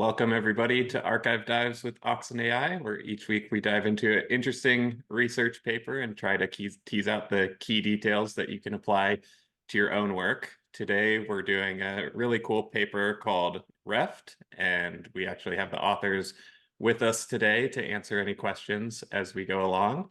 Welcome everybody to Archive Dives with Oxen AI, where each week we dive into an interesting research paper and try to tease out the key details that you can apply to your own work. Today we're doing a really cool paper called ReFT, and we actually have the authors with us today to answer any questions as we go along.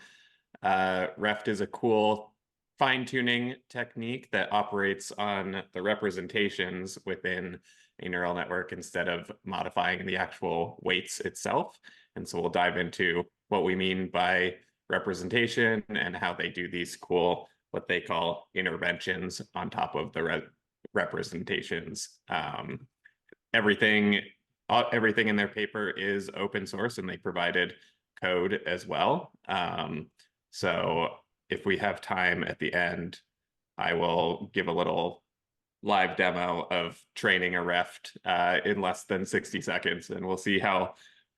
ReFT is a cool fine-tuning technique that operates on the representations within a neural network instead of modifying the actual weights itself. And so we'll dive into what we mean by representation and how they do these cool, what they call interventions on top of the representations. Everything in their paper is open source, and they provided code as well. So if we have time at the end, I will give a little live demo of training a ReFT in less than 60 seconds, and we'll see how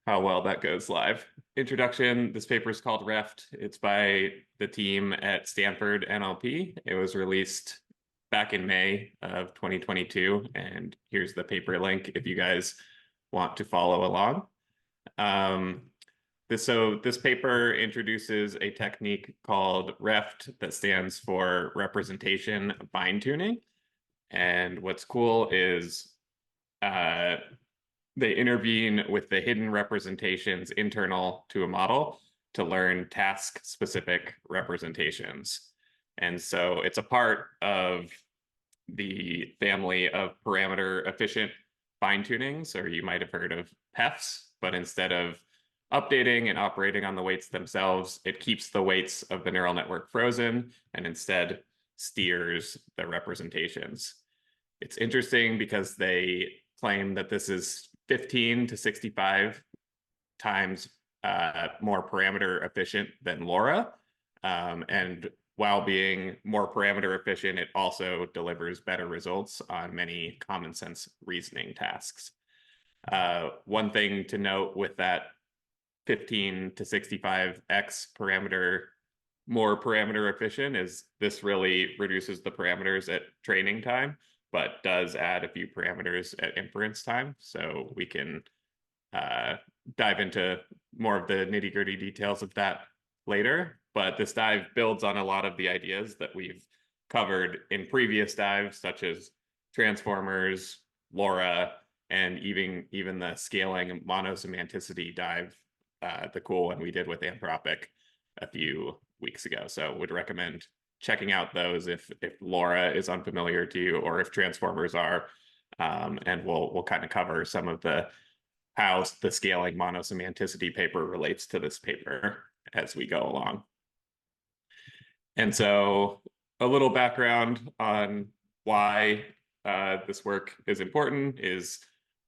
well that goes live. Introduction, this paper is called ReFT. It's by the team at Stanford NLP. It was released back in May of 2022, and here's the paper link if you guys want to follow along. This paper introduces a technique called ReFT that stands for representation fine-tuning. And what's cool is they intervene with the hidden representations internal to a model to learn task-specific representations. And so it's a part of the family of parameter-efficient fine-tunings, or you might have heard of PEFs, but instead of updating and operating on the weights themselves, it keeps the weights of the neural network frozen and instead steers the representations. It's interesting because they claim that this is 15 to 65 times more parameter efficient than LoRa. And while being more parameter efficient, it also delivers better results on many common sense reasoning tasks. One thing to note with that 15 to 65x more parameter efficient is this really reduces the parameters at training time, but does add a few parameters at inference time. So we can dive into more of the nitty-gritty details of that later. But this dive builds on a lot of the ideas that we've covered in previous dives, such as transformers, LoRa, and even the scaling monosemanticity dive, the cool one we did with Anthropic a few weeks ago. So would recommend checking out those if LoRa is unfamiliar to you, or if transformers are, and we'll kind of cover some of how the scaling monosemanticity paper relates to this paper as we go along. And so a little background on why this work is important is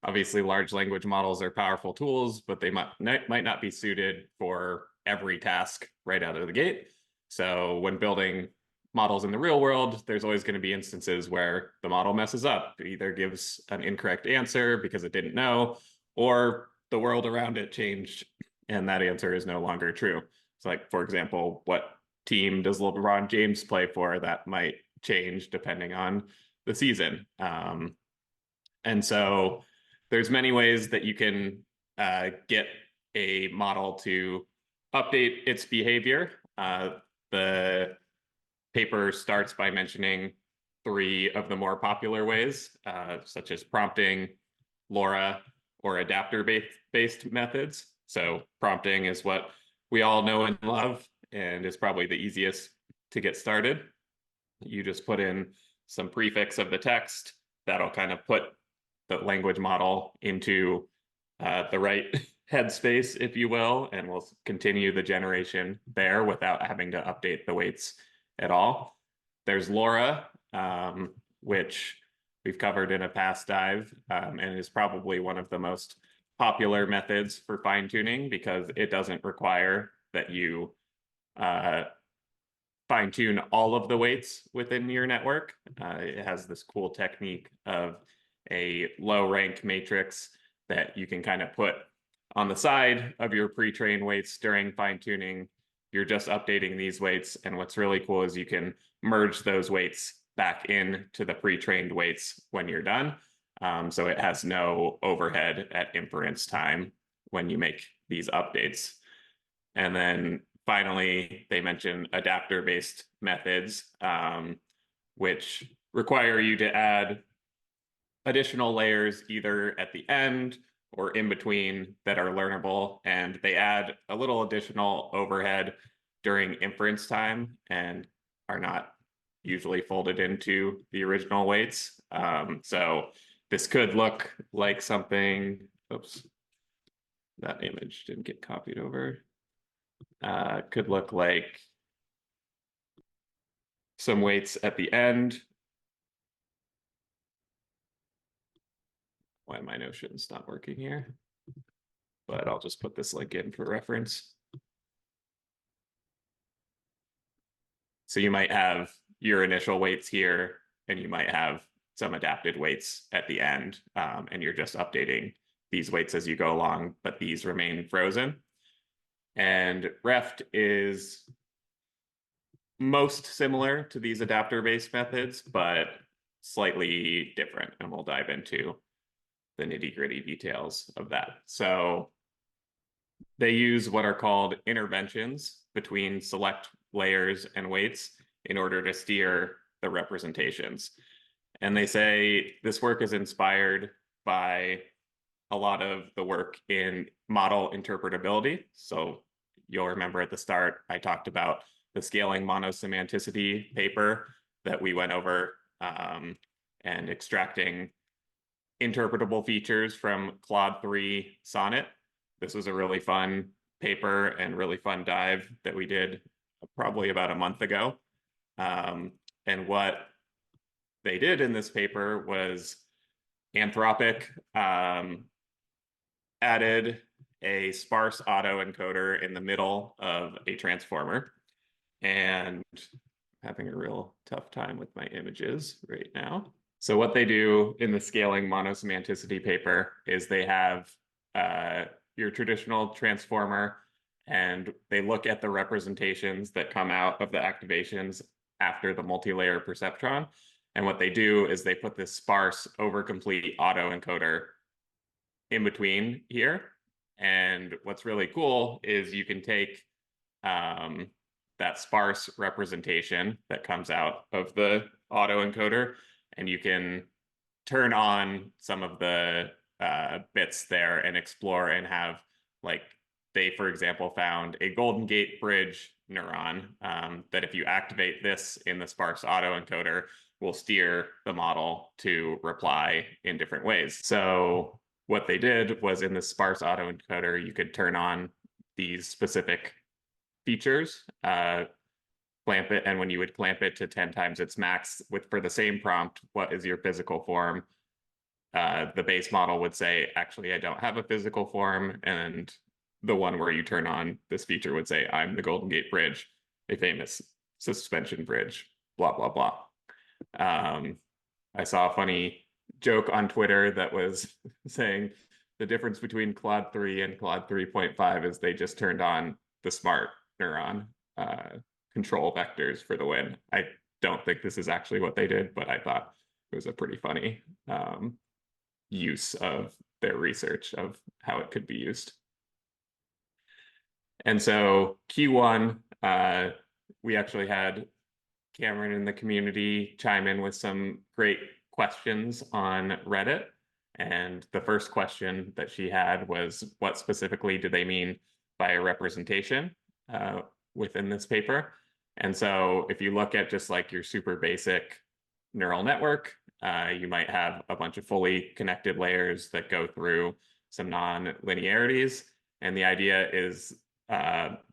obviously large language models are powerful tools, but they might not be suited for every task right out of the gate. So when building models in the real world, there's always going to be instances where the model messes up. It either gives an incorrect answer because it didn't know, or the world around it changed and that answer is no longer true. So like, for example, what team does LeBron James play for? That might change depending on the season. And so there's many ways that you can get a model to update its behavior. The paper starts by mentioning 3 of the more popular ways, such as prompting, LoRa, or adapter-based methods. So prompting is what we all know and love, and is probably the easiest to get started. You just put in some prefix of the text that'll kind of put the language model into the right headspace, if you will, and we'll continue the generation there without having to update the weights at all. There's LoRa, which we've covered in a past dive, and is probably one of the most popular methods for fine-tuning because it doesn't require that you fine-tune all of the weights within your network. It has this cool technique of a low rank matrix that you can kind of put on the side of your pre-trained weights during fine-tuning. You're just updating these weights, and what's really cool is you can merge those weights back into the pre-trained weights when you're done. So it has no overhead at inference time when you make these updates. And then finally, they mention adapter-based methods, which require you to add additional layers either at the end or in between that are learnable. And they add a little additional overhead during inference time and are not usually folded into the original weights. So this could look like something, oops, that image didn't get copied over. Could look like some weights at the end. Why my Notion's not working here? But I'll just put this link in for reference. So you might have your initial weights here, and you might have some adapted weights at the end, and you're just updating these weights as you go along, but these remain frozen. And ReFT is most similar to these adapter-based methods, but slightly different, and we'll dive into the nitty-gritty details of that. So they use what are called interventions between select layers and weights in order to steer the representations. And they say this work is inspired by a lot of the work in model interpretability. So you'll remember at the start, I talked about the scaling monosemanticity paper that we went over, and extracting interpretable features from Claude 3 Sonnet. This was a really fun paper and really fun dive that we did probably about a month ago. And what they did in this paper was Anthropic added a sparse autoencoder in the middle of a transformer. And I'm having a real tough time with my images right now. So what they do in the scaling monosemanticity paper is they have your traditional transformer, and they look at the representations that come out of the activations after the multi-layer perceptron. And what they do is they put this sparse overcomplete autoencoder in between here. And what's really cool is you can take that sparse representation that comes out of the autoencoder, and you can turn on some of the bits there and explore and have, like, they, for example, found a Golden Gate Bridge neuron that if you activate this in the sparse autoencoder, will steer the model to reply in different ways. So what they did was in the sparse autoencoder, you could turn on these specific features, clamp it, and when you would clamp it to 10 times its max for the same prompt, what is your physical form? The base model would say, actually, I don't have a physical form. And the one where you turn on this feature would say, I'm the Golden Gate Bridge, a famous suspension bridge, blah, blah, blah. I saw a funny joke on Twitter that was saying the difference between Claude 3 and Claude 3.5 is they just turned on the smart neuron control vectors for the win. I don't think this is actually what they did, but I thought it was a pretty funny use of their research of how it could be used. And so Q1, we actually had Cameron in the community chime in with some great questions on Reddit. And the first question that she had was, what specifically do they mean by a representation within this paper? And so if you look at just like your super basic neural network, you might have a bunch of fully connected layers that go through some non-linearities. And the idea is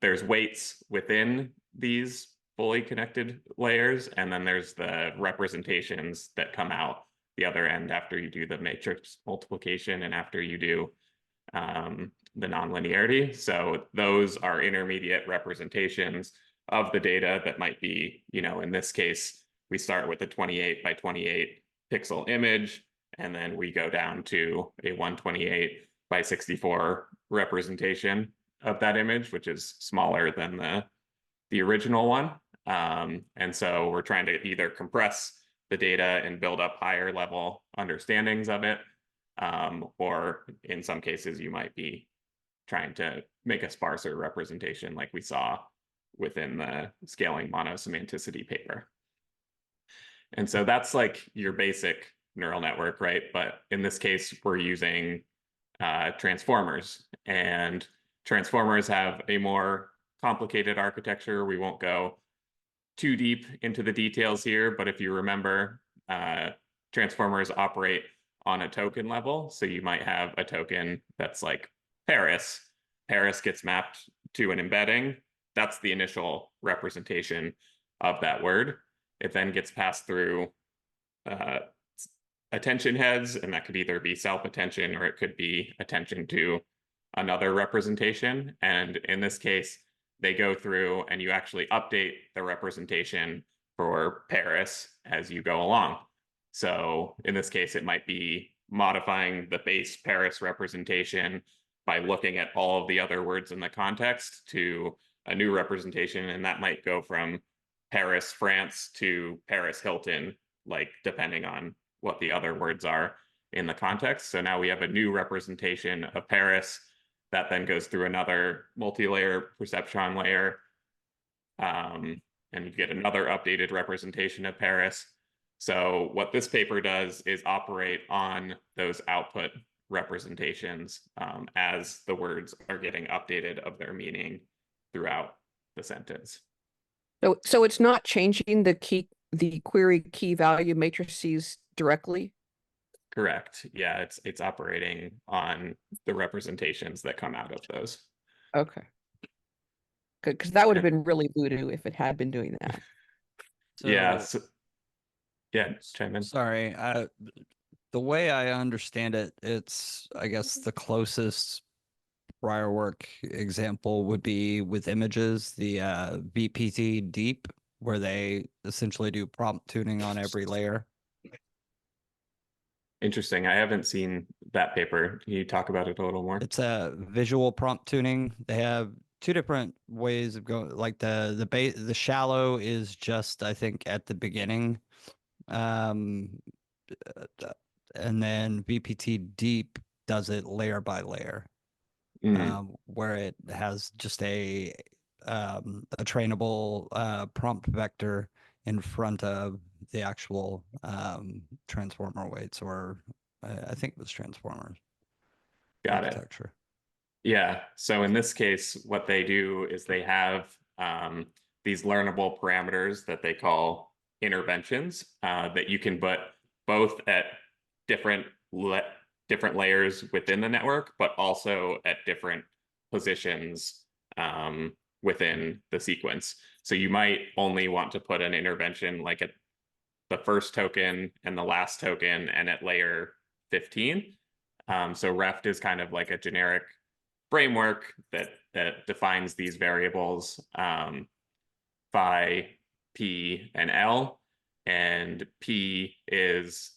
there's weights within these fully connected layers, and then there's the representations that come out the other end after you do the matrix multiplication and after you do the nonlinearity. So those are intermediate representations of the data that might be, in this case, we start with a 28 by 28 pixel image, and then we go down to a 128 by 64 representation of that image, which is smaller than the original one. And so we're trying to either compress the data and build up higher level understandings of it. Or in some cases, you might be trying to make a sparser representation like we saw within the scaling monosemanticity paper. And so that's like your basic neural network, right? But in this case, we're using transformers, and transformers have a more complicated architecture. We won't go too deep into the details here, but if you remember, transformers operate on a token level. So you might have a token that's like Paris. Paris gets mapped to an embedding. That's the initial representation of that word. It then gets passed through attention heads, and that could either be self-attention or it could be attention to another representation. And in this case, they go through and you actually update the representation for Paris as you go along. So in this case, it might be modifying the base Paris representation by looking at all of the other words in the context to a new representation. And that might go from Paris, France to Paris, Hilton, like depending on what the other words are in the context. So now we have a new representation of Paris that then goes through another multi-layer perceptron layer. And you get another updated representation of Paris. So what this paper does is operate on those output representations as the words are getting updated of their meaning throughout the sentence. So it's not changing the query key value matrices directly? Correct. Yeah, it's operating on the representations that come out of those. Okay. Good, because that would have been really voodoo if it had been doing that. So, yeah. Yeah, chime in. Sorry. The way I understand it, it's, I guess, the closest prior work example would be with images, the VPT deep, where they essentially do prompt tuning on every layer. Interesting. I haven't seen that paper. Can you talk about it a little more? It's a visual prompt tuning. They have two different ways of going. Like the shallow is just, I think, at the beginning, and then VPT deep does it layer by layer, where it has just a trainable prompt vector in front of the actual transformer weights, or I think it was transformers. Got architecture. it. Yeah. So in this case, what they do is they have these learnable parameters that they call interventions that you can put both at different layers within the network, but also at different positions within the sequence. So you might only want to put an intervention like at the first token and the last token and at layer 15. So ReFT is kind of like a generic framework that defines these variables phi, p, and l. And p is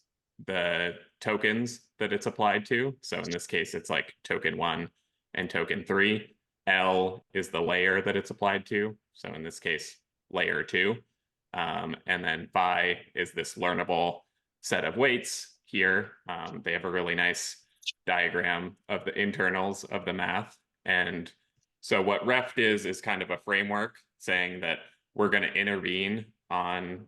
the tokens that it's applied to. So in this case, it's like token 1 and token 3. L is the layer that it's applied to. So in this case, layer 2. And then phi is this learnable set of weights here. They have a really nice diagram of the internals of the math. And so what ReFT is kind of a framework saying that we're going to intervene on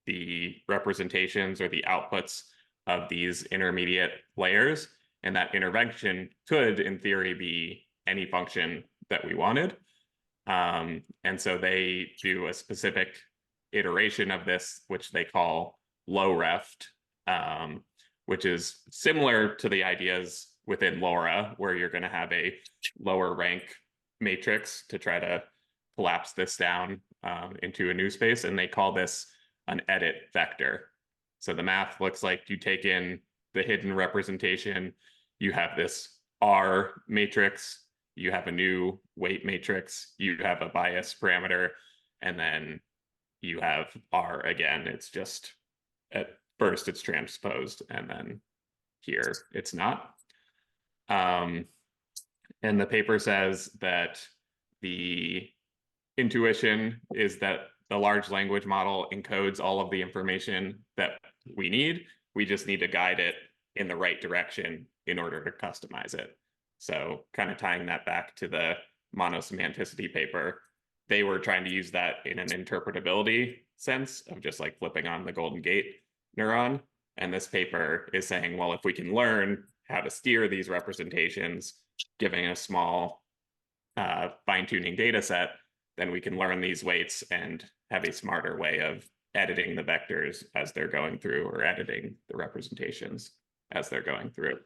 the representations or the outputs of these intermediate layers. And that intervention could, in theory, be any function that we wanted. And so they do a specific iteration of this, which they call low ReFT, which is similar to the ideas within LoRa, where you're going to have a lower rank matrix to try to collapse this down into a new space. And they call this an edit vector. So the math looks like you take in the hidden representation, you have this R matrix, you have a new weight matrix, you have a bias parameter, and then you have R again. It's just at first it's transposed, and then here it's not. And the paper says that the intuition is that the large language model encodes all of the information that we need. We just need to guide it in the right direction in order to customize it. So kind of tying that back to the monosemanticity paper, they were trying to use that in an interpretability sense of just like flipping on the Golden Gate neuron. And this paper is saying, well, if we can learn how to steer these representations, giving a small fine-tuning data set, then we can learn these weights and have a smarter way of editing the vectors as they're going through, or editing the representations as they're going through.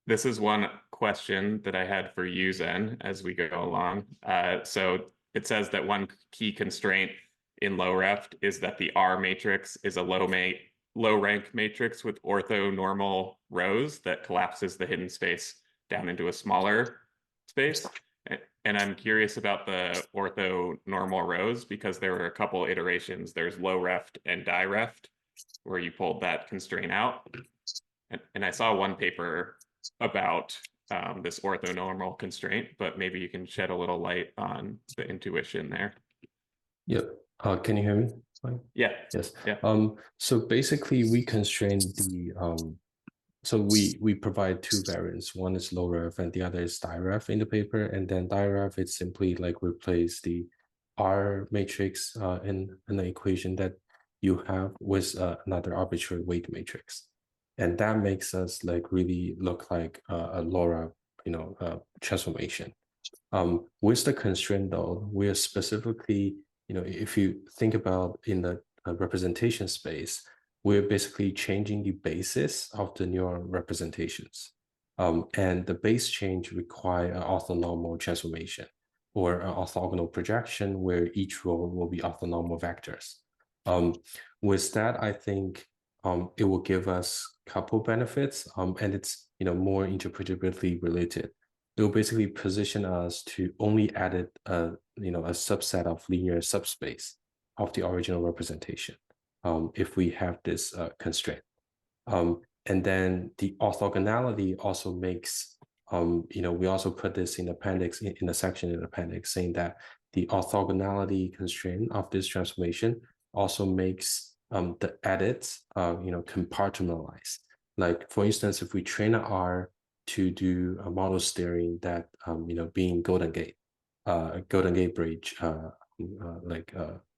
This is one question that I had for you, Zen, as we go along. So it says that one key constraint in low ReFT is that the R matrix is a low rank matrix with orthonormal rows that collapses the hidden space down into a smaller space. And I'm curious about the orthonormal rows because there were a couple iterations. There's low ReFT and direft where you pulled that constraint out. And I saw one paper about this orthonormal constraint, but maybe you can shed a little light on the intuition there. Yep. Can you hear me? Fine. Yeah. Yes. Yeah. So basically we constrain the so we provide two variants. One is low ref and the other is diref in the paper. And then diref, it's simply like replace the R matrix in an equation that you have with another arbitrary weight matrix. And that makes us like really look like a LoRa, transformation. With the constraint though, we are specifically, if you think about in the representation space, we're basically changing the basis of the neural representations. And the base change require an orthonormal transformation or an orthogonal projection where each row will be orthonormal vectors. With that, I think it will give us a couple benefits, and it's more interpretability related. It will basically position us to only edit a subset of linear subspace of the original representation if we have this constraint. And then the orthogonality also makes, we also put this in appendix, in the section in the appendix, saying that the orthogonality constraint of this transformation also makes the edits, compartmentalized. Like for instance, if we train an R to do a model steering that, being Golden Gate bridge,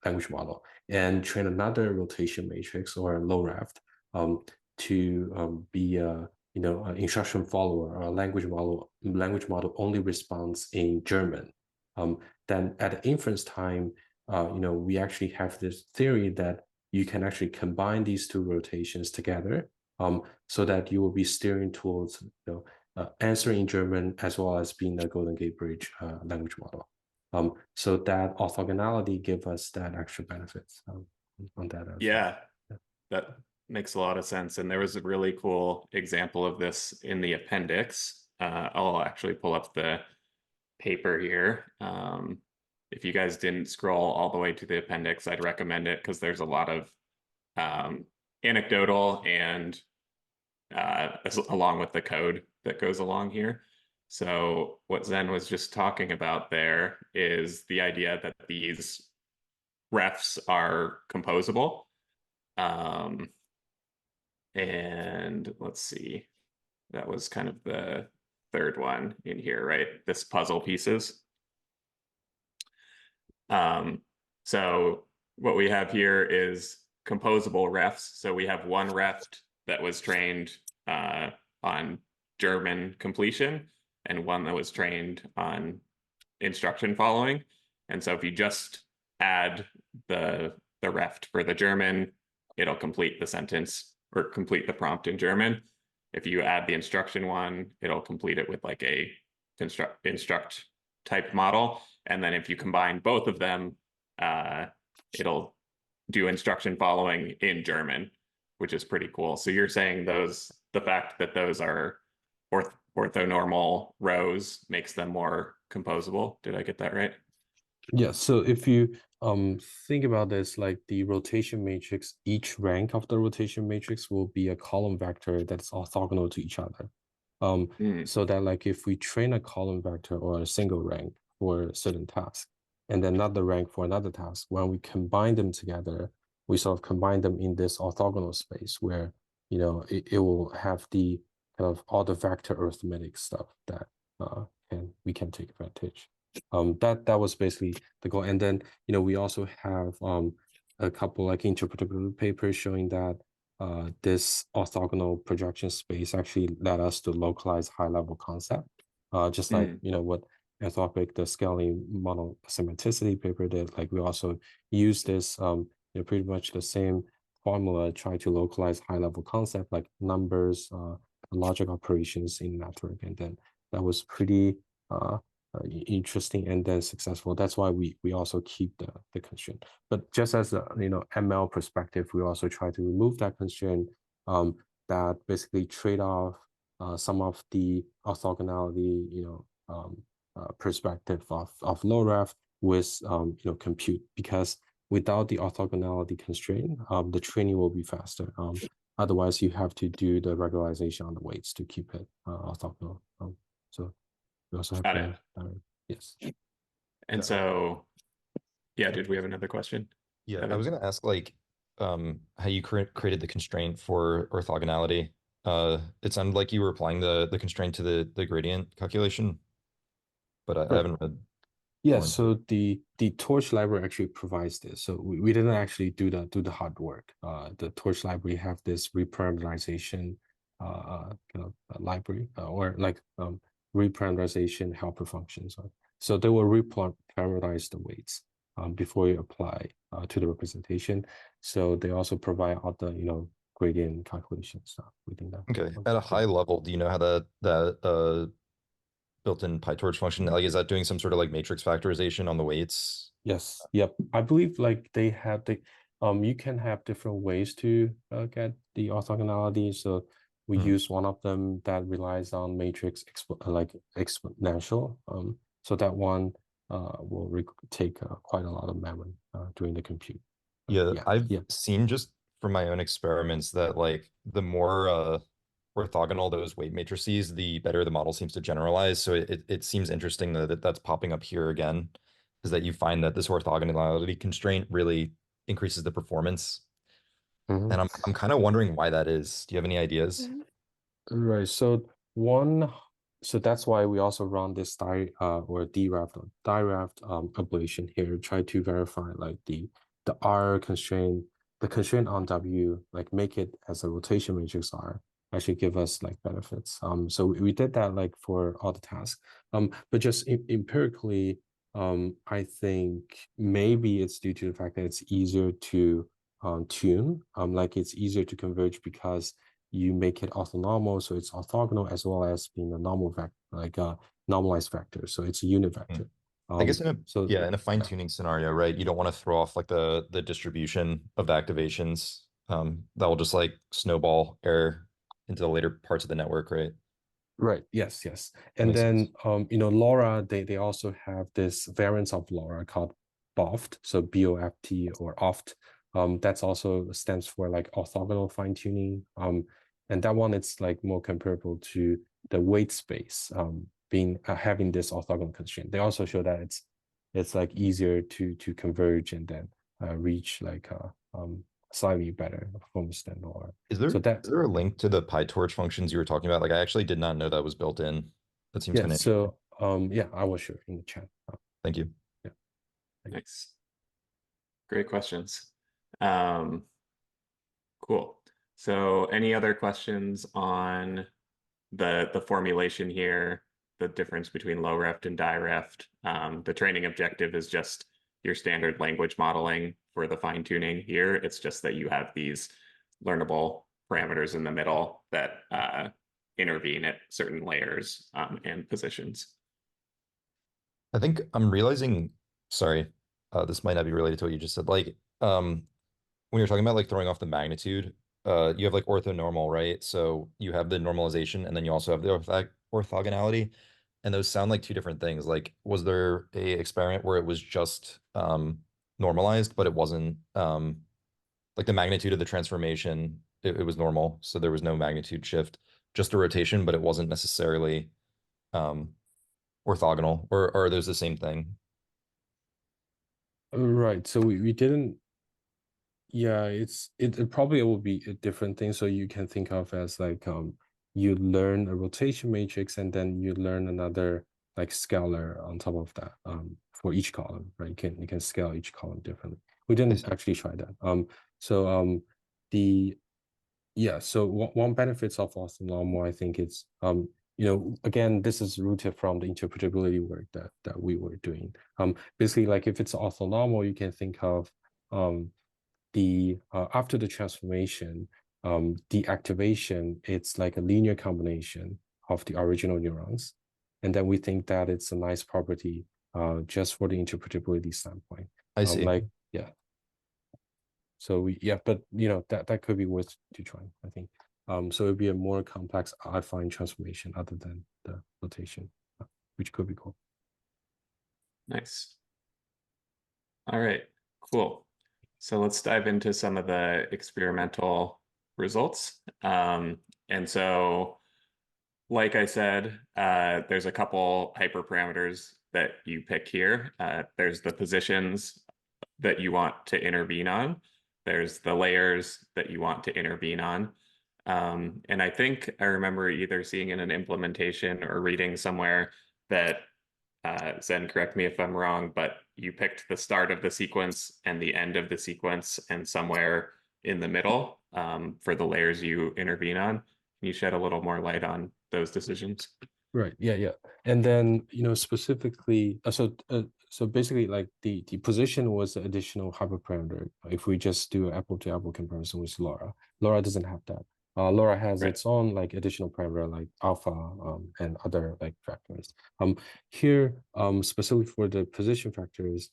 language model, and train another rotation matrix or a low ReFT to be an instruction follower or a language model only responds in German. Then at the inference time, we actually have this theory that you can actually combine these two rotations together so that you will be steering towards answering in German as well as being a Golden Gate Bridge language model. So that orthogonality give us that extra benefits on that. Yeah, that makes a lot of sense. And there was a really cool example of this in the appendix. I'll actually pull up the paper here. If you guys didn't scroll all the way to the appendix, I'd recommend it because there's a lot of anecdotal and along with the code that goes along here. So what Zen was just talking about there is the idea that these refs are composable. And let's see, that was kind of the third one in here, right? This puzzle pieces. So what we have here is composable refs. So we have one reft that was trained on German completion and one that was trained on instruction following. And so if you just add the reft for the German, it'll complete the sentence or complete the prompt in German. If you add the instruction one, it'll complete it with like a instruct type model. And then if you combine both of them, it'll do instruction following in German, which is pretty cool. So you're saying the fact that those are orthonormal rows makes them more composable. Did I get that right? Yeah, so if you think about this, like the rotation matrix, each rank of the rotation matrix will be a column vector that's orthogonal to each other. So that like if we train a column vector or a single rank for a certain task, and then another rank for another task. When we combine them together, we sort of combine them in this orthogonal space where, it will have the kind of all the vector arithmetic stuff that we can take advantage. That was basically the goal. And then, we also have a couple like interpretability papers showing that this orthogonal projection space actually led us to localize high-level concept, just like what Anthropic, the scaling model semanticity paper did. Like we also use this, pretty much the same formula, try to localize high-level concept like numbers, logic operations in network, and then that was pretty interesting and then successful. That's why we also keep the constraint. But just as a ML perspective, we also try to remove that constraint that basically trade off some of the orthogonality perspective of low ref with compute, because without the orthogonality constraint, the training will be faster. Otherwise, you have to do the regularization on the weights to keep it orthogonal. So we also have Got it. Yes. And so, yeah, did we have another question? Yeah, I Evan? was going to ask how you created the constraint for orthogonality. It sounded like you were applying the constraint to the gradient calculation, but I haven't read. Yeah, so the torch library actually provides this. So we didn't actually do the hard work. The torch library have this reparameterization kind of library or like reparameterization helper functions. So they will reparameterize the weights before you apply to the representation. So they also provide all the gradient calculations within that. Okay, at a high level, do you know how that built-in PyTorch function, like, is that doing some sort of like matrix factorization on the weights? Yes. Yep. I believe like they have you can have different ways to get the orthogonality. So we use one of them that relies on matrix exponential. So that one will take quite a lot of memory during the compute. Yeah, I've seen just from my own experiments that like the more orthogonal those weight matrices, the better the model seems to generalize. So it seems interesting that that's popping up here again, is that you find that this orthogonality constraint really increases the performance. And I'm kind of wondering why that is. Do you have any ideas? Right. So that's why we also run this DREFT ablation here, try to verify like the R constraint, the constraint on W, like make it as a rotation matrix R, actually give us like benefits. So we did that like for all the tasks. But just empirically, I think maybe it's due to the fact that it's easier to tune. Like it's easier to converge because you make it orthonormal, so it's orthogonal as well as being a normal vector, like a normalized vector. So it's a unit vector. I guess in a fine-tuning scenario, right? You don't want to throw off like the distribution of the activations. That will just like snowball error into the later parts of the network, right? Right. Yes. And then LoRa, they also have this variance of LoRa called BOFT, so BOFT or OFT. That's also stands for like orthogonal fine-tuning. And that one it's like more comparable to the weight space having this orthogonal constraint. They also show that it's like easier to converge and then reach like slightly better performance than LoRa. Is there a link to the PyTorch functions you were talking about? Like I actually did not know that was built in. That seems kind of so I will share in the chat. Thank you. Yeah. Thanks. Great questions. Cool. So any other questions on the formulation here, the difference between low reft and direft? The training objective is just your standard language modeling for the fine tuning here. It's just that you have these learnable parameters in the middle that intervene at certain layers and positions. I think I'm realizing, sorry, this might not be related to what you just said. Like, when you're talking about like throwing off the magnitude, you have like orthonormal, right? So you have the normalization and then you also have the orthogonality. And those sound like two different things. Like, was there a experiment where it was just normalized, but it wasn't like the magnitude of the transformation, it was normal. So there was no magnitude shift, just a rotation, but it wasn't necessarily orthogonal, or are those the same thing? Right. So we didn't. Yeah, it probably will be a different thing. So you can think of as like you learn a rotation matrix and then you learn another like scalar on top of that for each column, right? You can scale each column differently. We didn't actually try that. So the yeah, so one benefits of orthonormal, I think it's again, this is rooted from the interpretability work that we were doing. Basically, like if it's orthonormal, you can think of the after the transformation, the activation, it's like a linear combination of the original neurons. And then we think that it's a nice property just for the interpretability standpoint. I see. Like, yeah. So but that could be worth to try, I think. So it'd be a more complex affine transformation other than the rotation, which could be cool. Nice. All right, cool. So let's dive into some of the experimental results. And so, like I said, there's a couple hyperparameters that you pick here. There's the positions that you want to intervene on. There's the layers that you want to intervene on. And I think I remember either seeing in an implementation or reading somewhere that Zen, correct me if I'm wrong, but you picked the start of the sequence and the end of the sequence and somewhere in the middle for the layers you intervene on. Can you shed a little more light on those decisions? Right. Yeah. And then specifically, so basically, like the position was the additional hyperparameter. If we just do an apple-to-apple comparison with Laura, Laura doesn't have that. Laura has Right. its own like additional parameter like alpha and other like factors. Here specifically for the position factors,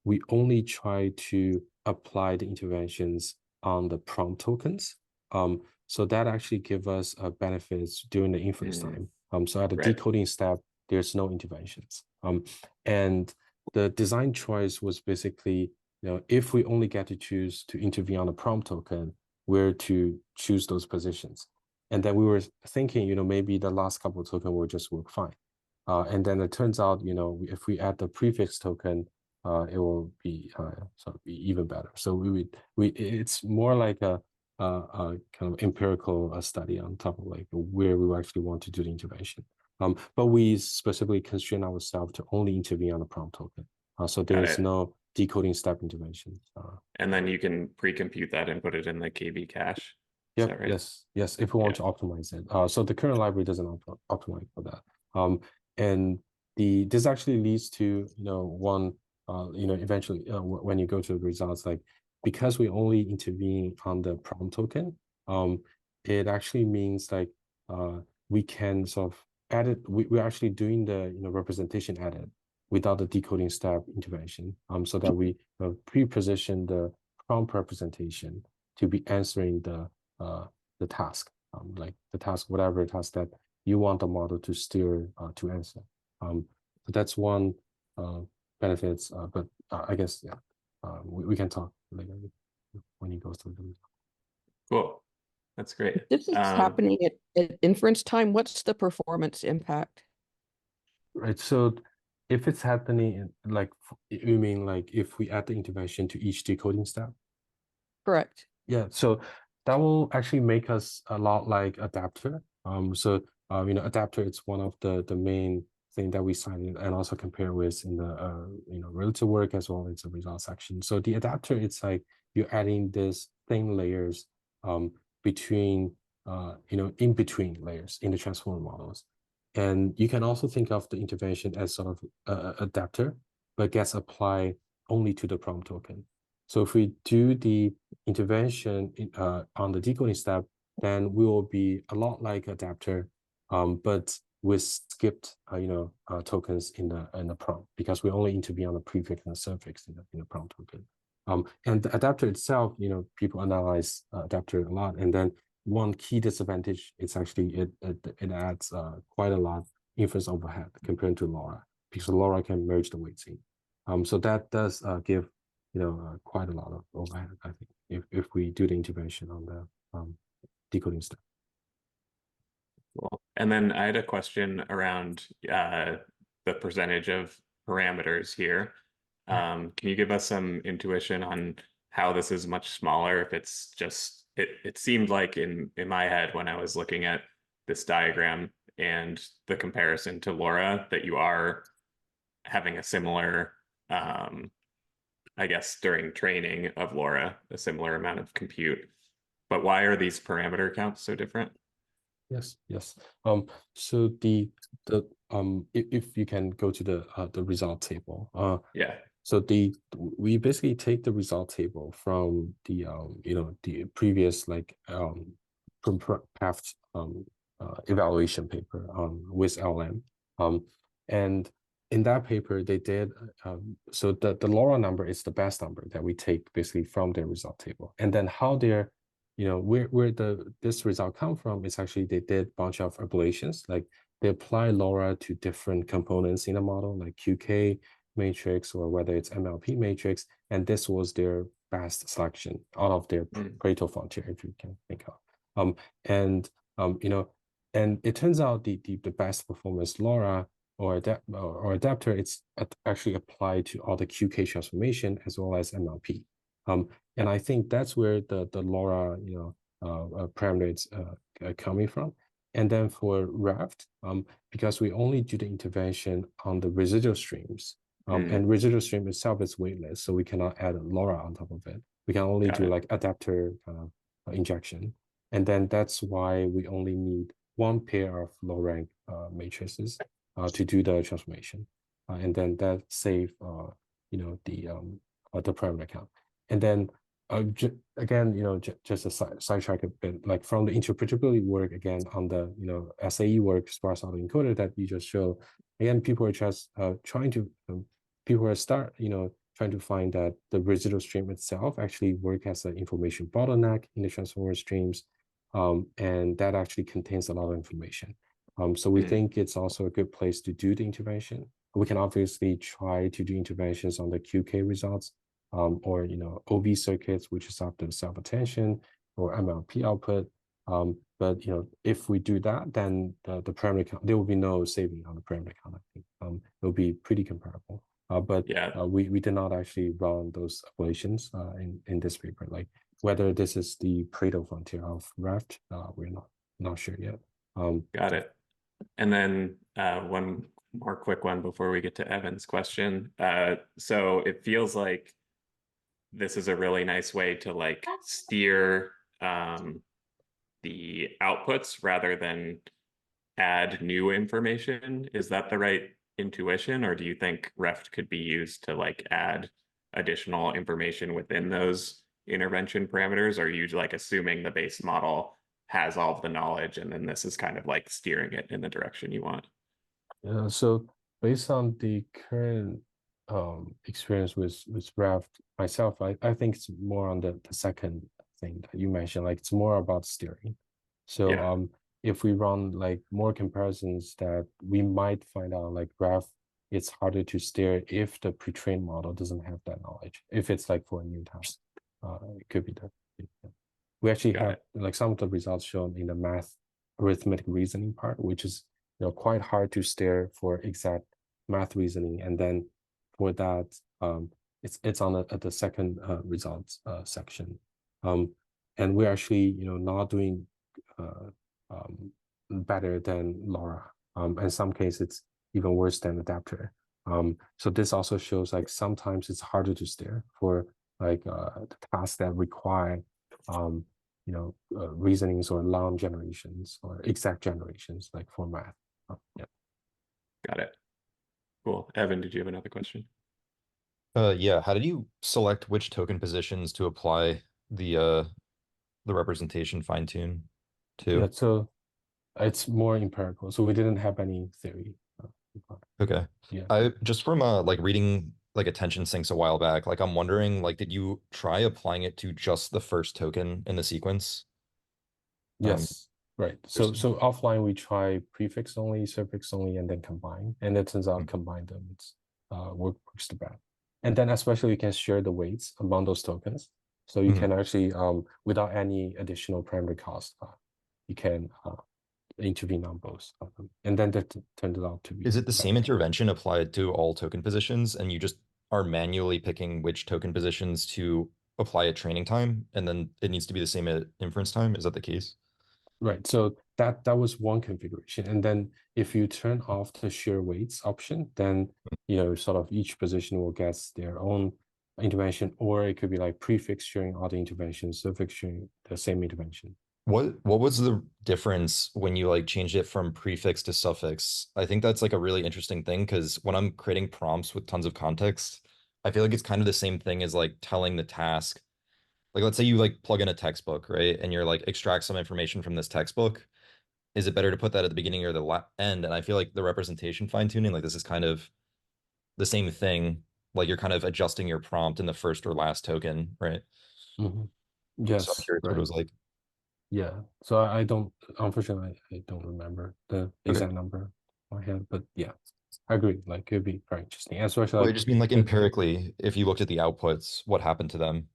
we only try to apply the interventions on the prompt tokens. So that actually give us benefits during the inference time. So at the Right. decoding step, there's no interventions. And the design choice was basically, if we only get to choose to intervene on a prompt token, where to choose those positions. And then we were thinking, maybe the last couple of tokens will just work fine. And then it turns out, if we add the prefix token, it will be be even better. So it's more like a kind of empirical study on top of like where we actually want to do the intervention. But we specifically constrain ourselves to only intervene on a prompt token. So there's no decoding step intervention. And then you can pre-compute that and put it in the KB cache. Yep. Right? Yes. If we want to optimize it. So the current library doesn't optimize for that. And this actually leads to one eventually when you go to the results, like because we only intervene on the prompt token, it actually means like we can sort of edit. We're actually doing the representation edit without the decoding step intervention. So that we pre-position the prompt representation to be answering the task, like the task, whatever task that you want the model to steer to answer. So that's one benefits, but I guess we can talk later when you go through them. Cool. That's great. If this is happening at inference time, what's the performance impact? Right. So if it's happening like, you mean like if we add the intervention to each decoding step? Correct. Yeah. So that will actually make us a lot like adapter. Adapter, it's one of the main thing that we sign and also compare with in the relative work as well as the result section. So the adapter, it's like you're adding this thin layers between in between layers in the transformer models. And you can also think of the intervention as sort of adapter, but gets applied only to the prompt token. So if we do the intervention on the decoding step, then we will be a lot like adapter, but with skipped tokens in the prompt, because we only intervene on the prefix and the suffix in the prompt token. And the adapter itself, people analyze adapter a lot, and then one key disadvantage is actually it adds quite a lot inference overhead compared to LoRa, because LoRa can merge the weights in. So that does give quite a lot of overhead, I think, if we do the intervention on the decoding step. Cool. And then I had a question around the percentage of parameters here. Can you give us some intuition on how this is much smaller? If it's just it seemed like in my head when I was looking at this diagram and the comparison to LoRa that you are having a similar I guess during training of LoRa, a similar amount of compute. But why are these parameter counts so different? Yes, yes. So if you can go to the result table. Yeah. So we basically take the result table from the the previous like past evaluation paper with LM. And in that paper they did so the LoRa number is the best number that we take basically from their result table. And then how they're where this result come from is actually they did bunch of ablations, like they apply LoRa to different components in the model, like QK matrix or whether it's MLP matrix, and this was their best selection out of their Pareto frontier, if you can think of. And it turns out the best performance LoRa or adapter, it's actually applied to all the QK transformation as well as MLP. And I think that's where the LoRa parameters are coming from. And then for ReFT, because we only do the intervention on the residual streams, and residual stream itself is weightless, so we cannot add LoRa on top of it. We can only do like adapter injection. And then that's why we only need one pair of low rank matrices to do the transformation. And then that save the parameter count. And then again, just a sidetrack a bit, like from the interpretability work again on the SAE work, sparse autoencoder that you just showed. Again, people are just trying to find that the residual stream itself actually work as an information bottleneck in the transformer streams, and that actually contains a lot of information. So we think it's also a good place to do the intervention. We can obviously try to do interventions on the QK results, or OV circuits, which is after self-attention, or MLP output. But if we do that, then the parameter count, there will be no saving on the parameter count. I think it'll be pretty comparable. But we did not actually run those ablations in this paper. Like whether this is the Pareto frontier of ReFT, we're not sure yet. Got it. And then one more quick one before we get to Evan's question. So it feels like this is a really nice way to like steer the outputs rather than add new information. Is that the right intuition, or do you think ReFT could be used to like add additional information within those intervention parameters? Or are you like assuming the base model has all of the knowledge and then this is kind of like steering it in the direction you want? So based on the current experience with ReFT myself, I think it's more on the second thing that you mentioned, like it's more about steering. So if we run like more comparisons, that we might find out like ReFT, it's harder to steer if the pre-trained model doesn't have that knowledge. If it's like for a new task, it could be that. We actually have like some of the results shown in the math arithmetic reasoning part, which is quite hard to steer for exact math reasoning. And then for that, it's on at the second results section. And we're actually not doing better than LoRa. In some cases, it's even worse than adapter. So this also shows like sometimes it's harder to steer for like the tasks that require reasonings or long generations or exact generations, like for math. Got it. Cool. Evan, did you have another question? Yeah. How did you select which token positions to apply the representation fine tune to? Yeah, so it's more empirical. So we didn't have any theory. Okay. Yeah. I just from like reading like attention sinks a while back, like I'm wondering, like, did you try applying it to just the first token in the sequence? Yes, right. So offline we try prefix only, suffix only, and then combine. And it turns out combine them, it's works the best. And then especially you can share the weights among those tokens. So you can actually without any additional parameter cost, you can intervene on both of them. And then that turned out to be Is it the same intervention applied to all token positions and you just are manually picking which token positions to apply at training time, and then it needs to be the same at inference time. Is that the case? Right. So that was one configuration. And then if you turn off the share weights option, then sort of each position will get their own intervention, or it could be like prefix sharing other interventions, suffix sharing the same intervention. What was the difference when you like changed it from prefix to suffix? I think that's like a really interesting thing because when I'm creating prompts with tons of context, I feel like it's kind of the same thing as like telling the task. Like let's say you like plug in a textbook, right? And you're like extract some information from this textbook. Is it better to put that at the beginning or the end? And I feel like the representation fine tuning, like this is kind of the same thing. Like you're kind of adjusting your prompt in the first or last token, right? So I'm Yes, curious what it right. was like. Yeah. So I don't, unfortunately, I don't remember the Okay. exact number I had, but yeah, I agree. Like it'd be very interesting. And especially Well, I like just mean like the empirically, if you looked at the outputs, what happened to them?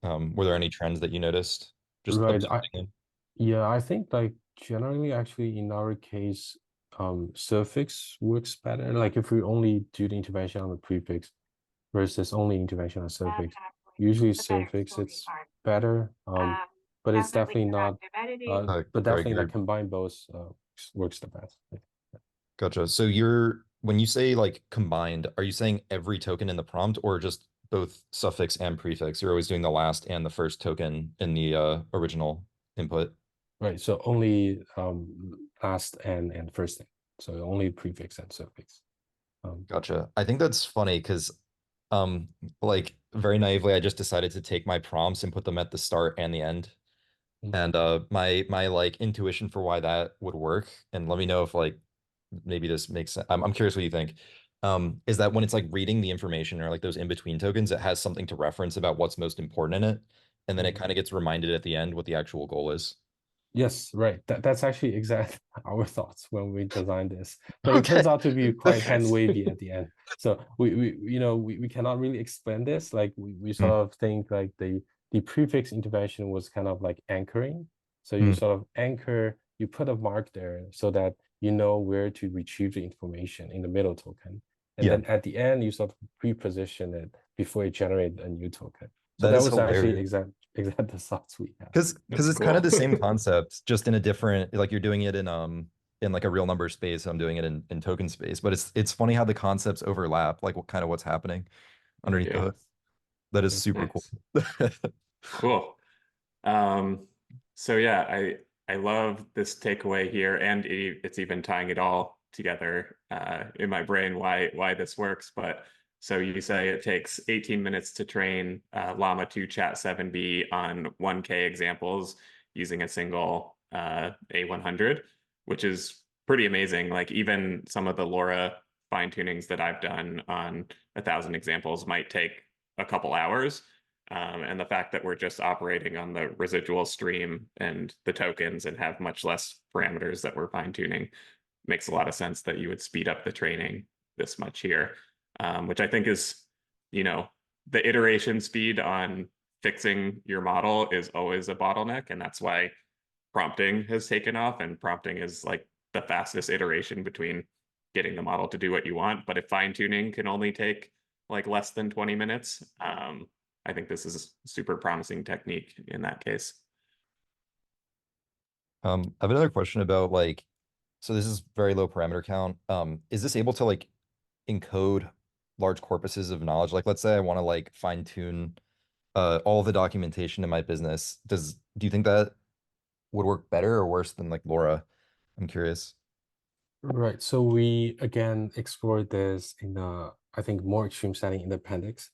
Were there any trends that you noticed? Just right. observing them. Yeah, I think like generally actually in our case, suffix works better. Like if we only do the intervention on the prefix versus only intervention on suffix, usually suffix it's better. But it's definitely not but Greg, definitely like combine both works the best. gotcha. So you're when you say like combined, are you saying every token in the prompt or just both suffix and prefix? You're always doing the last and the first token in the original input. Right. So only last and first thing. So only prefix and suffix. Gotcha. I think that's funny because like very naively, I just decided to take my prompts and put them at the start and the end. And my like intuition for why that would work, and let me know if like maybe this makes sense. I'm curious what you think. Is that when it's like reading the information or like those in-between tokens, it has something to reference about what's most important in it, and then it kind of gets reminded at the end what the actual goal is. Yes, right. That's actually exactly our thoughts when we designed this. But it Okay. turns out to be quite hand Nice. wavy at the end. So we cannot really explain this. Like we Hmm. sort of think like the prefix intervention was kind of like anchoring. So you Hmm. sort of anchor, you put a mark there so that you know where to retrieve the information in the middle token. And Yeah, then at the end, you sort of pre-position it before you generate a new token. So that that is was actually hilarious. exact the thoughts we had. Because That's it's kind of cool. the same concept, just in a different like you're doing it in like a real number space. I'm doing it in token space, but it's funny how the concepts overlap, like what kind of what's happening They underneath the do. hood. That is Yeah. super cool. Nice. Cool. Um, so yeah, I love this takeaway here, and it's even tying it all together in my brain why this works. But so you say it takes 18 minutes to train Llama 2 Chat 7B on 1K examples using a single A100, which is pretty amazing. Like even some of the LoRa fine tunings that I've done on 1,000 examples might take a couple hours. And the fact that we're just operating on the residual stream and the tokens and have much less parameters that we're fine tuning makes a lot of sense that you would speed up the training this much here, which I think is, the iteration speed on fixing your model is always a bottleneck. And that's why prompting has taken off, and prompting is like the fastest iteration between getting the model to do what you want. But if fine tuning can only take like less than 20 minutes, I think this is a super promising technique in that case. I have another question about like, so this is very low parameter count. Is this able to like encode large corpuses of knowledge? Like, let's say I want to like fine tune all the documentation in my business. Do you think that would work better or worse than like LoRa? I'm curious. Right. So we again explored this in I think more extreme setting in the appendix.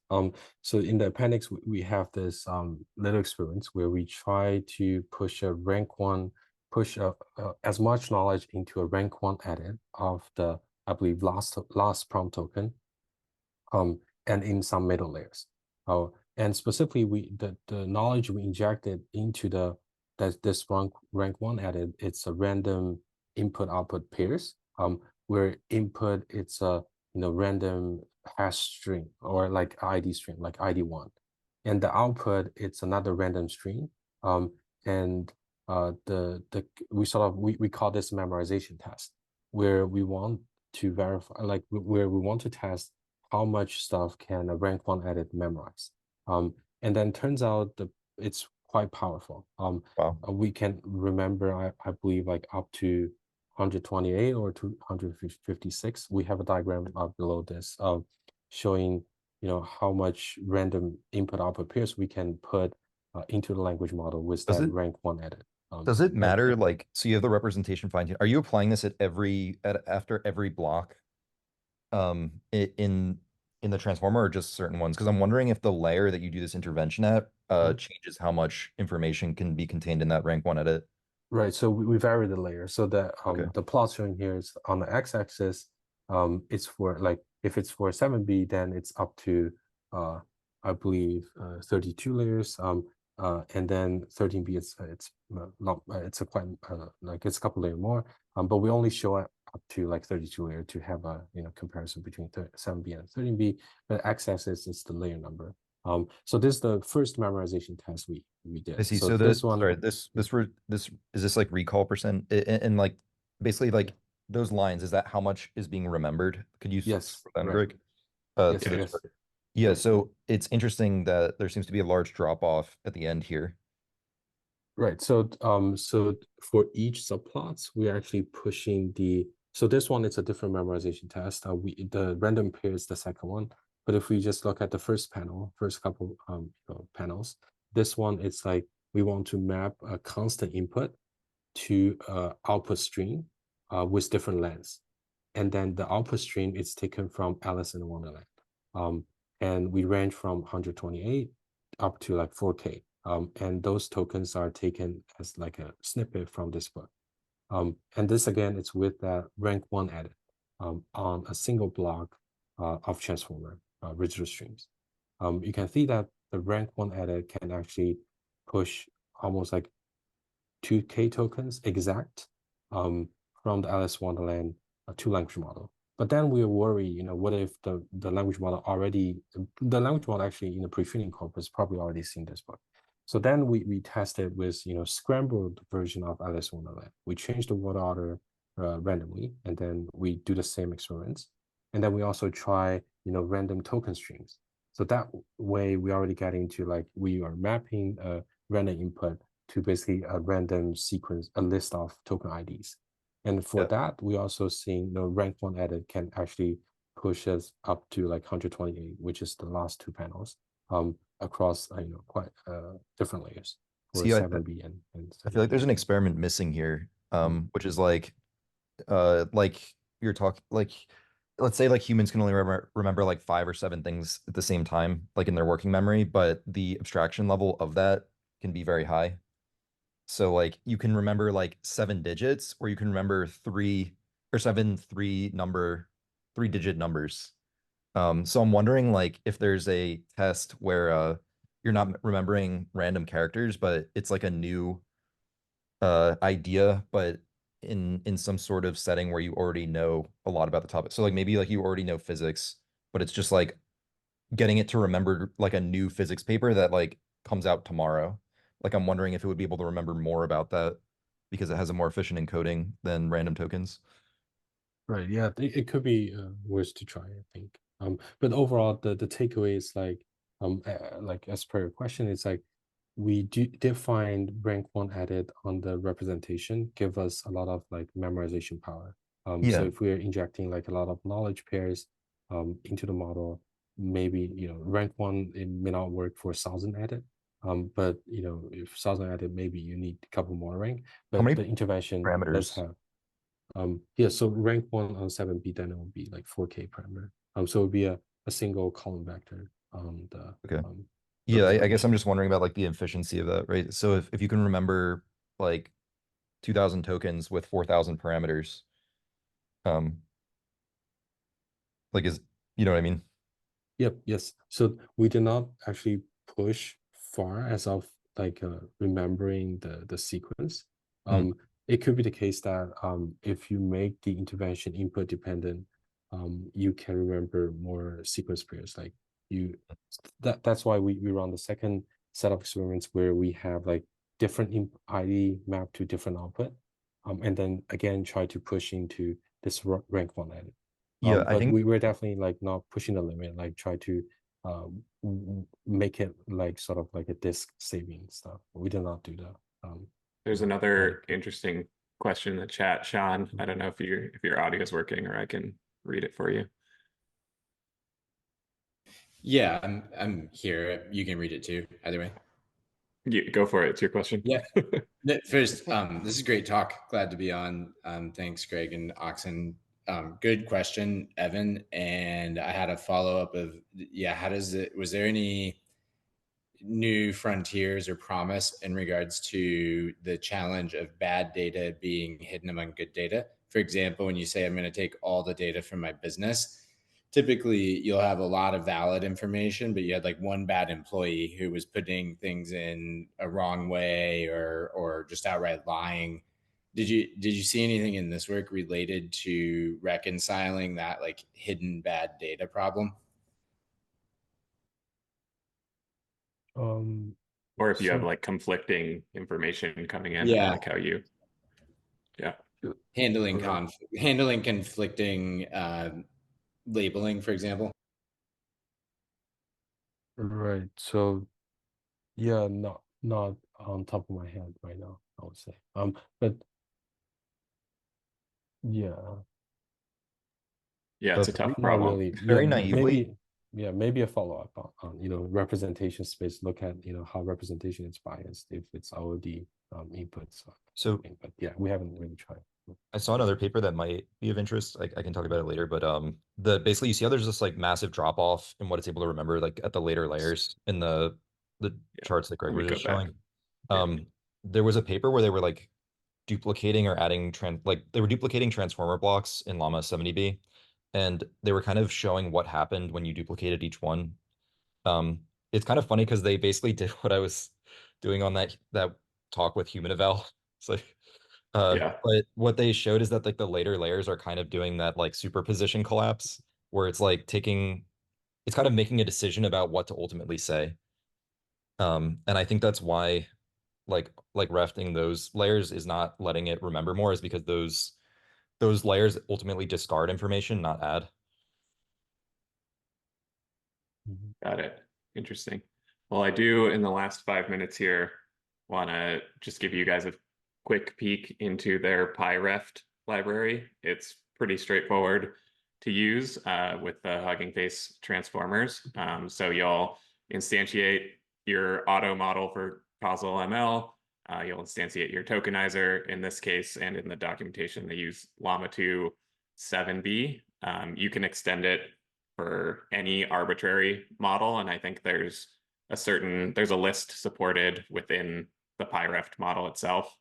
So in the appendix we have this little experiments where we try to push a rank one, push as much knowledge into a rank one edit of the I believe last prompt token, and in some middle layers. And specifically the knowledge we injected into this rank one edit, it's a random input output pairs, where input it's a random hash string or like ID string like ID1, and the output it's another random string, and the we sort of we call this memorization test, where we want to verify, like where we want to test how much stuff can a rank 1 edit memorize. And then turns out it's quite powerful. Wow. We can remember, I believe, like up to 128 or 256. We have a diagram below this showing, how much random input output pairs we can put into the language model with Does that it rank 1 edit. does it and- matter like so you have the representation fine tune? Are you applying this after every block in the transformer or just certain ones? Because I'm wondering if the layer that you do this intervention at changes how much information can be contained in that rank 1 edit. Right, so we vary the layer. So that Okay. the plot shown here is on the x-axis. It's for like if it's for 7B, then it's up to I believe 32 layers. And then 13B it's not it's a quite like it's a couple layer more. But we only show it up to like 32 layer to have a comparison between 7B and 13B. But x-axis is the layer number. So this is the first memorization test we did. I see. So So this one, sorry, this is this like recall percent and like basically like those lines, is that how much is being remembered? Could you Yes, for them, right. Greg? Yes, To- yes. Yeah, Right. so it's interesting that there seems to be a large drop off at the end here. Right. So so for each subplots, we're actually pushing so this one it's a different memorization test. The random pair is the second one. But if we just look at the first couple panels, this one it's like we want to map a constant input to output stream with different lengths. And then the output stream is taken from Alice in Wonderland. And we range from 128 up to like 4K. And those tokens are taken as like a snippet from this book. And this again, it's with that rank 1 edit on a single block of transformer digital streams. You can see that the rank 1 edit can actually push almost like 2K tokens exact from the Alice Wonderland to language model. But then we worry, what if the language model actually in the pre-training corpus probably already seen this book. So then we tested with, scrambled version of Alice Wonderland. We change the word order randomly, and then we do the same experiments. And then we also try, random token streams. So that way we already get into like, we are mapping a random input to basically a random sequence, a list of token IDs. And for that, we also seeing rank 1 edit can actually push us up to like 128, which is the last two panels, across quite different layers for See, 7B and I feel like there's an experiment missing here, which is like you're talking like let's say like humans can only remember like 5 or 7 things at the same time, like in their working memory, but the abstraction level of that can be very high. So like you can remember like 7 digits, or you can remember 3 digit numbers. So I'm wondering like if there's a test where you're not remembering random characters, but it's like a new idea, but in some sort of setting where you already know a lot about the topic. So like maybe like you already know physics, but it's just like getting it to remember like a new physics paper that like comes out tomorrow. Like I'm wondering if it would be able to remember more about that because it has a more efficient encoding than random tokens. Right. Yeah, it could be worth to try, I think. But overall, the takeaway is like as per your question, it's like we did find rank 1 edit on the representation give us a lot of like memorization power. So Yeah. if we're injecting like a lot of knowledge pairs into the model, maybe rank 1 it may not work for 1,000 edit. But if 1,000 edit, maybe you need a couple more rank. But many the intervention does parameters? have yeah, so rank 1 on 7B, then it will be like 4K parameter. So it would be a single column vector on the Okay. Yeah, I guess I'm representation. just wondering about like the efficiency of that, right? So if you can remember like 2,000 tokens with 4,000 parameters, like you know what I mean? Yep, yes. So we did not actually push far as of like remembering the sequence. It could be the case that if you make the intervention input dependent, you can remember more sequence pairs. Like that's why we run the second set of experiments where we have like different ID mapped to different output. And then again try to push into this rank 1 edit. Yeah, I But think we're definitely like not pushing the limit, like try to make it like sort of like a disk saving stuff. We do not do that. There's Yeah, another like- interesting question in the chat, Sean. I don't know if your audio is working or I can read it for you. Yeah, I'm here. You can read it too. Either way. You go for it. It's your question. Yeah. First, this is a great talk. Glad to be on. Thanks, Greg and Oxen. Good question, Evan. And I had a follow up of, yeah, how does it, was there any new frontiers or promise in regards to the challenge of bad data being hidden among good data? For example, when you say I'm going to take all the data from my business, typically you'll have a lot of valid information, but you had like one bad employee who was putting things in a wrong way or just outright lying. Did you see anything in this work related to reconciling that like hidden bad data problem? Or if you have So- like conflicting information coming in, Yeah. like how you, yeah. handling Right. handling conflicting labeling, for example. Right. So yeah, not on top of my head right now, I would say. But yeah, Yeah, it's a tough not problem. really. very Yeah, naively, maybe a follow-up on representation space. Look at how representation is biased if it's OOD inputs. So But yeah, we haven't really tried. I saw another paper that might be of interest. I can talk about it later, but the basically you see how there's this like massive drop off in what it's able to remember like at the later layers in the Yeah. charts that Greg Let me was go just back. showing. Yeah. There was a paper where they were like duplicating or adding they were duplicating transformer blocks in Llama 70B, and they were kind of showing what happened when you duplicated each one. It's kind of funny because they basically did what I was doing on that talk with human eval. It's like Yeah. but what they showed is that like the later layers are kind of doing that like superposition collapse where it's like it's kind of making a decision about what to ultimately say. And I think that's why like refting those layers is not letting it remember more is because those layers ultimately discard information, not add. Got it. Interesting. Well, I do in the last 5 minutes here want to just give you guys a quick peek into their pyreft library. It's pretty straightforward to use with the Hugging Face transformers. So you'll instantiate your auto model for causal ML. You'll instantiate your tokenizer in this case, and in the documentation, they use Llama 2 7B. You can extend it for any arbitrary model. And I think there's a list supported within the pyreft model itself.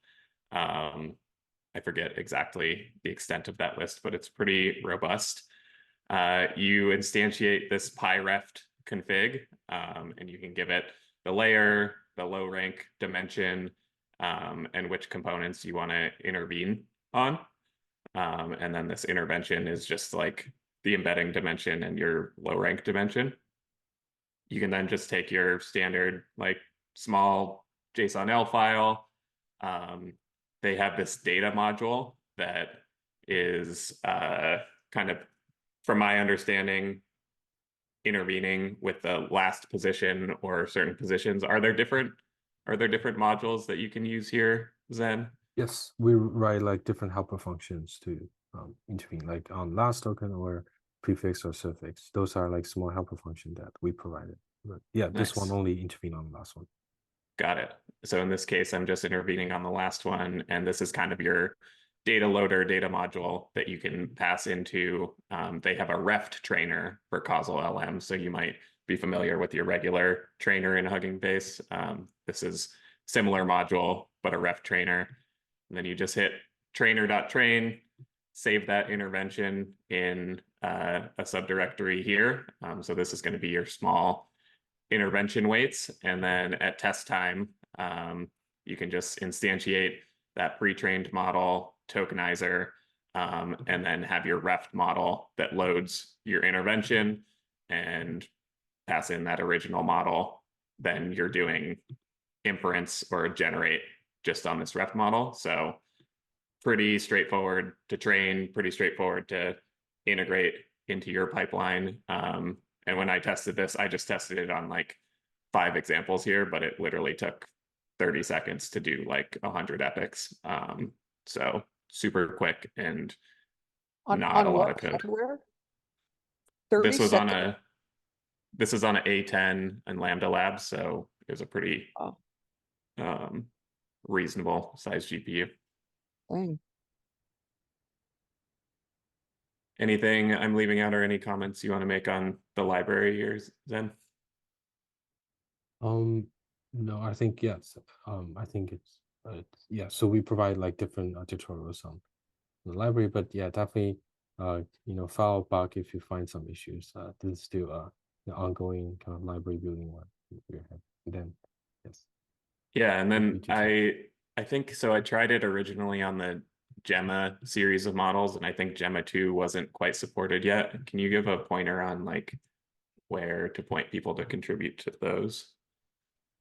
I forget exactly the extent of that list, but it's pretty robust. You instantiate this pyreft config, and you can give it the layer, the low rank dimension, and which components you want to intervene on. And then this intervention is just like the embedding dimension and your low rank dimension. You can then just take your standard like small JSON-L file. They have this data module that is kind of, from my understanding, intervening with the last position or certain positions. Are there different modules that you can use here, Zen? Yes, we write like different helper functions to intervene, like on last token or prefix or suffix. Those are like small helper function that we provided. But yeah, this one Nice. only intervene on the last one. Got it. So in this case, I'm just intervening on the last one, and this is kind of your data loader data module that you can pass into. They have a ReFT trainer for causal LM, so you might be familiar with your regular trainer in Hugging Face. This is similar module, but a ReFT trainer. And then you just hit trainer.train, save that intervention in a subdirectory here. So this is going to be your small intervention weights. And then at test time, you can just instantiate that pre-trained model tokenizer, and then have your ReFT model that loads your intervention and pass in that original model. Then you're doing inference or generate just on this ReFT model. So pretty straightforward to train, pretty straightforward to integrate into your pipeline. And when I tested this, I just tested it on like 5 examples here, but it literally took 30 seconds to do like 100 epics. So super quick and not a lot of code. Hardware? 30 This was on seconds. this is on an A10 and Lambda Labs, so it was a pretty Oh, reasonable size GPU. dang. Anything I'm leaving out or any comments you want to make on the library here, Zen? No, I think yes. I think it's yeah. So we provide like different tutorials on the library, but yeah, definitely file bug if you find some issues. This is still the ongoing kind of library building one we have. And then yes. Yeah, and then Happy to I think so. I tried it originally on the Gemma series of models, and I think Gemma 2 wasn't quite supported yet. Can you give a pointer on like where to point people to contribute to those?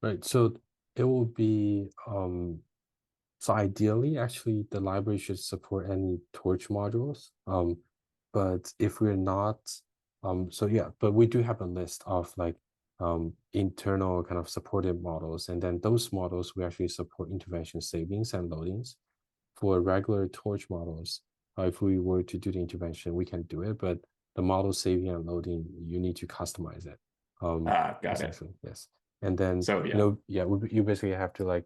Right. So it will be so ideally actually the library should support any torch modules. But if we're not so yeah, but we do have a list of like internal kind of supported models, and then those models we actually support intervention savings and loadings. For regular torch models, if we were to do the intervention, we can do it, but the model saving and loading, you need to customize it. Got it. Essentially, yes. And then So yeah, you basically have to like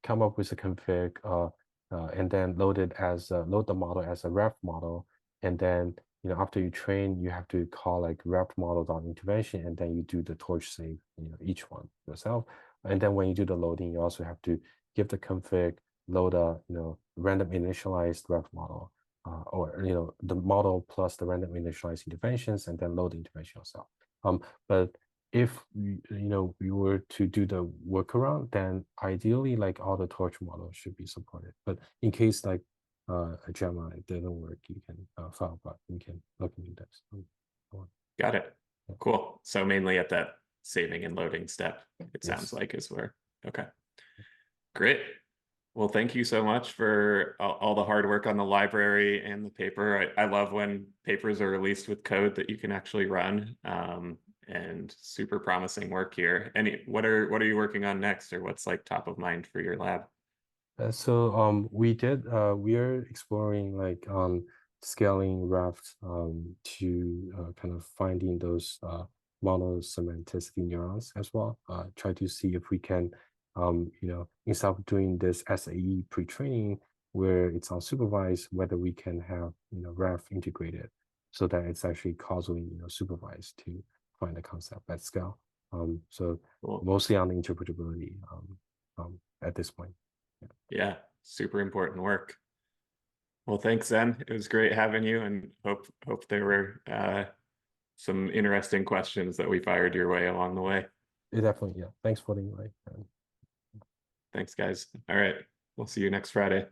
come up with a config, and then load it as load the model as a ref model, and then after you train, you have to call like ref model.intervention, and then you do the torch save, each one yourself. And then when you do the loading, you also have to give the config, load a random initialized ref model, or the model plus the random initialized interventions, and then load the intervention yourself. But if we were to do the workaround, then ideally like all the torch models should be supported. But in case like a Gemma it didn't work, you can file, but you can look into this. got it. Cool. So mainly at that saving and loading step, it sounds Yes. like is where. Okay. Great. Well, thank you so much for all the hard work on the library and the paper. I love when papers are released with code that you can actually run, and super promising work here. What are you working on next, or what's like top of mind for your lab? So we are exploring like scaling ReFT to kind of finding those monosemanticity neurons as well. Try to see if we can instead of doing this SAE pre-training where it's unsupervised, whether we can have ReFT integrated so that it's actually causally supervised to find the concept at scale. So Cool. mostly on the interpretability at this point. Yeah, super important work. Well, thanks, Zen. It was great having you, and hope there were some interesting questions that we fired your way along the way. Definitely, yeah. Thanks for the invite. Thanks, guys. All right, we'll see you next Friday.